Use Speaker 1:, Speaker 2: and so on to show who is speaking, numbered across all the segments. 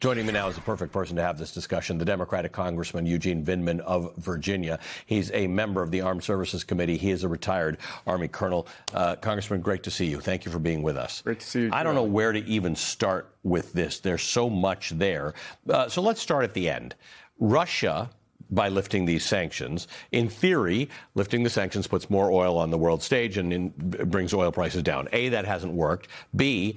Speaker 1: Joining me now is the perfect person to have this discussion, the Democratic Congressman Eugene Vindman of Virginia. He's a member of the Armed Services Committee. He is a retired Army colonel. Congressman, great to see you. Thank you for being with us.
Speaker 2: Great to see you.
Speaker 1: I don't know where to even start with this. There's so much there. So let's start at the end. Russia, by lifting these sanctions, in theory, lifting the sanctions puts more oil on the world stage and brings oil prices down. A, that hasn't worked. B,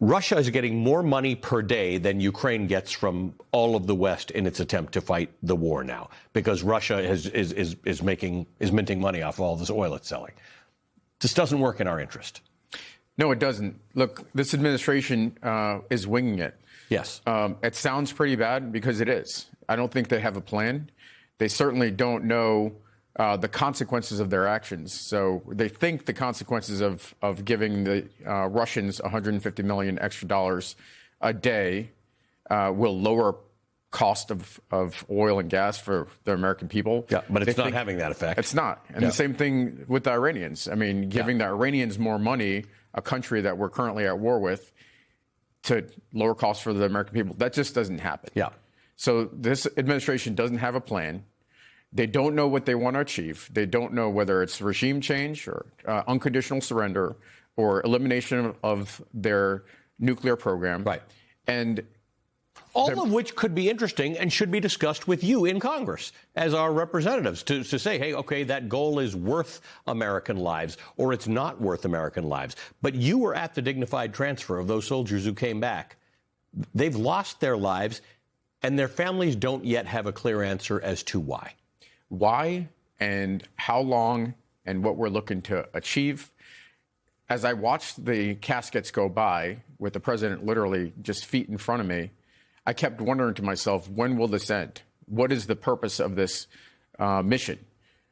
Speaker 1: Russia is getting more money per day than Ukraine gets from all of the West in its attempt to fight the war now, because Russia is minting money off all this oil it's selling. This doesn't work in our interest.
Speaker 2: No, it doesn't. Look, this administration is winging it.
Speaker 1: Yes.
Speaker 2: It sounds pretty bad because it is. I don't think they have a plan. They certainly don't know the consequences of their actions. So they think the consequences of giving the Russians $150 million extra dollars a day will lower cost of oil and gas for the American people.
Speaker 1: Yeah, but it's not having that effect.
Speaker 2: It's not. And the same thing with the Iranians. I mean, giving the Iranians more money, a country that we're currently at war with, to lower costs for the American people, that just doesn't happen.
Speaker 1: Yeah.
Speaker 2: So this administration doesn't have a plan. They don't know what they want to achieve. They don't know whether it's regime change or unconditional surrender or elimination of their nuclear program.
Speaker 1: Right.
Speaker 2: And
Speaker 1: all of which could be interesting and should be discussed with you in Congress as our representatives to say, hey, OK, that goal is worth American lives or it's not worth American lives. But you were at the dignified transfer of those soldiers who came back. They've lost their lives and their families don't yet have a clear answer as to why.
Speaker 2: Why and how long and what we're looking to achieve. As I watched the caskets go by with the president literally just feet in front of me, I kept wondering to myself, when will this end? What is the purpose of this mission?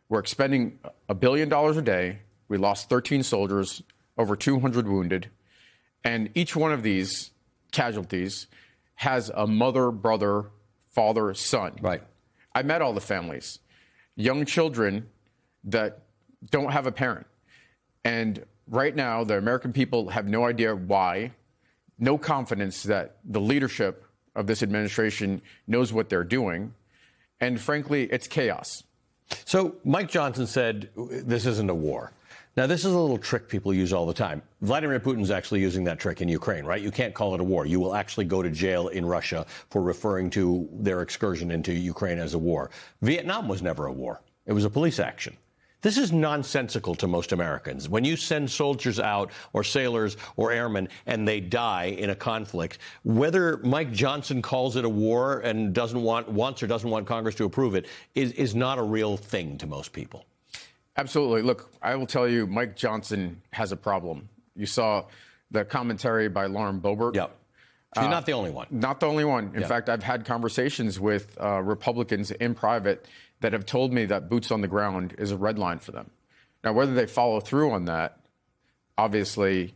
Speaker 2: We're expending $1 billion a day. We lost 13 soldiers, over 200 wounded. And each one of these casualties has a mother, brother, father, son.
Speaker 1: Right.
Speaker 2: I met all the families. Young children that don't have a parent. And right now, the American people have no idea why, no confidence that the leadership of this administration knows what they're doing. And frankly, it's chaos.
Speaker 1: So Mike Johnson said this isn't a war. Now, this is a little trick people use all the time. Vladimir Putin's actually using that trick in Ukraine, right? You can't call it a war. You will actually go to jail in Russia for referring to their excursion into Ukraine as a war. Vietnam was never a war. It was a police action. This is nonsensical to most Americans. When you send soldiers out or sailors or airmen and they die in a conflict, whether Mike Johnson calls it a war and wants or doesn't want Congress to approve it is not a real thing to most people.
Speaker 2: Absolutely. Look, I will tell you, Mike Johnson has a problem. You saw the commentary by Lauren Boebert.
Speaker 1: Yep. She's not the only one.
Speaker 2: Not the only one. In fact, I've had conversations with Republicans in private that have told me that boots on the ground is a red line for them. Now, whether they follow through on that, obviously,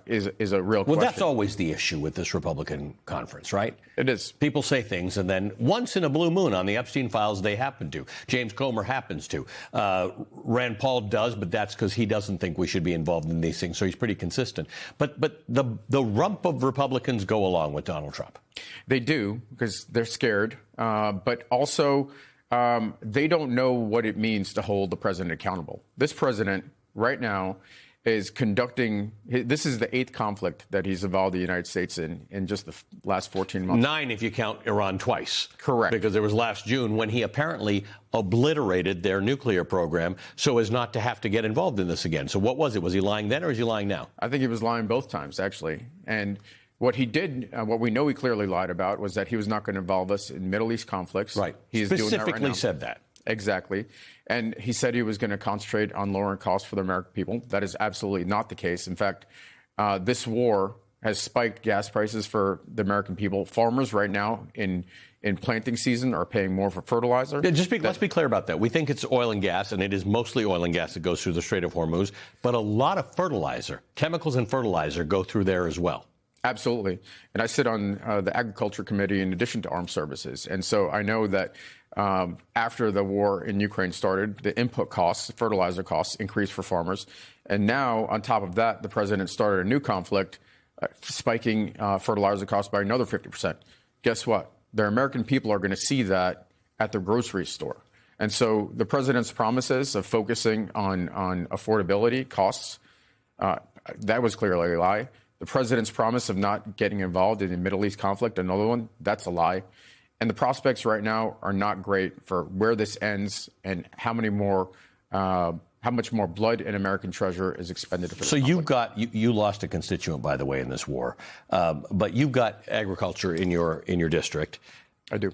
Speaker 2: is a real question.
Speaker 1: Well, that's always the issue with this Republican conference, right?
Speaker 2: It is.
Speaker 1: People say things, and then once in a blue moon on the Epstein files, they happen to. James Comer happens to. Rand Paul does, but that's because he doesn't think we should be involved in these things, so he's pretty consistent. But the rump of Republicans go along with Donald Trump.
Speaker 2: They do, because they're scared, but also they don't know what it means to hold the president accountable. This president right now is conducting, this is the 8th conflict that he's involved the United States in just the last 14 months.
Speaker 1: 9 if you count Iran twice.
Speaker 2: Correct.
Speaker 1: Because there was last June when he apparently obliterated their nuclear program so as not to have to get involved in this again. So what was it? Was he lying then or is he lying now?
Speaker 2: I think he was lying both times, actually. And what he did, what we know he clearly lied about, was that he was not going to involve us in Middle East conflicts.
Speaker 1: Right.
Speaker 2: He is
Speaker 1: specifically
Speaker 2: doing that right now.
Speaker 1: Said that.
Speaker 2: Exactly. And he said he was going to concentrate on lowering costs for the American people. That is absolutely not the case. In fact, this war has spiked gas prices for the American people. Farmers right now in planting season are paying more for fertilizer.
Speaker 1: Yeah, let's be clear about that. We think it's oil and gas, and it is mostly oil and gas that goes through the Strait of Hormuz. But a lot of fertilizer, chemicals and fertilizer, go through there as well.
Speaker 2: Absolutely. And I sit on the Agriculture Committee in addition to Armed Services. And so I know that after the war in Ukraine started, the input costs, fertilizer costs, increased for farmers. And now, on top of that, the president started a new conflict, spiking fertilizer costs by another 50%. guess what? The American people are going to see that at the grocery store. And so the president's promises of focusing on affordability, costs, that was clearly a lie. The president's promise of not getting involved in the Middle East conflict, another one, that's a lie. And the prospects right now are not great for where this ends and how much more blood and American treasure is expended. For
Speaker 1: so you lost a constituent, by the way, in this war, but you've got agriculture in your district.
Speaker 2: I do.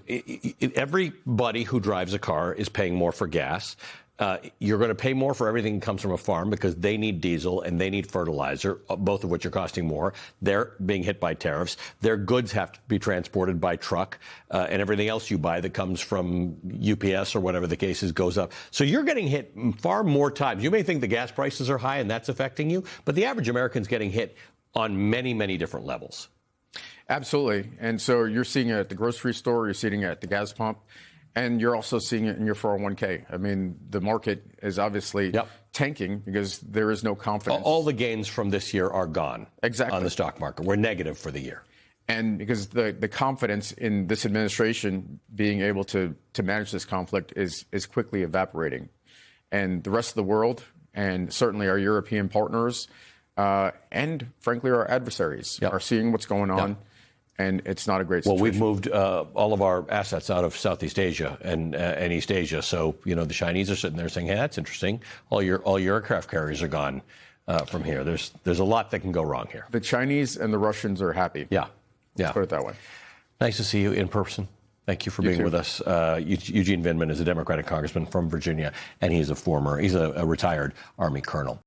Speaker 1: Everybody who drives a car is paying more for gas. You're going to pay more for everything that comes from a farm because they need diesel and they need fertilizer, both of which are costing more. They're being hit by tariffs. Their goods have to be transported by truck, and everything else you buy that comes from UPS or whatever the case is goes up. So you're getting hit far more times. You may think the gas prices are high and that's affecting you, but the average American's getting hit on many, many different levels.
Speaker 2: Absolutely. And so you're seeing it at the grocery store, you're seeing it at the gas pump, and you're also seeing it in your 401k. I mean, the market is obviously tanking because there is no confidence.
Speaker 1: All the gains from this year are gone.
Speaker 2: Exactly.
Speaker 1: On the stock market. We're negative for the year.
Speaker 2: And because the confidence in this administration being able to manage this conflict is quickly evaporating. And the rest of the world, and certainly our European partners, and frankly our adversaries, are seeing what's going on. And it's not a great situation.
Speaker 1: Well, we've moved all of our assets out of Southeast Asia and East Asia. So, the Chinese are sitting there saying, hey, that's interesting. All your aircraft carriers are gone from here. There's a lot that can go wrong here.
Speaker 2: The Chinese and the Russians are happy.
Speaker 1: Yeah.
Speaker 2: Let's put it that way.
Speaker 1: Nice to see you in person. Thank you for being with us. Eugene Vindman is a Democratic congressman from Virginia, and he's a retired Army colonel.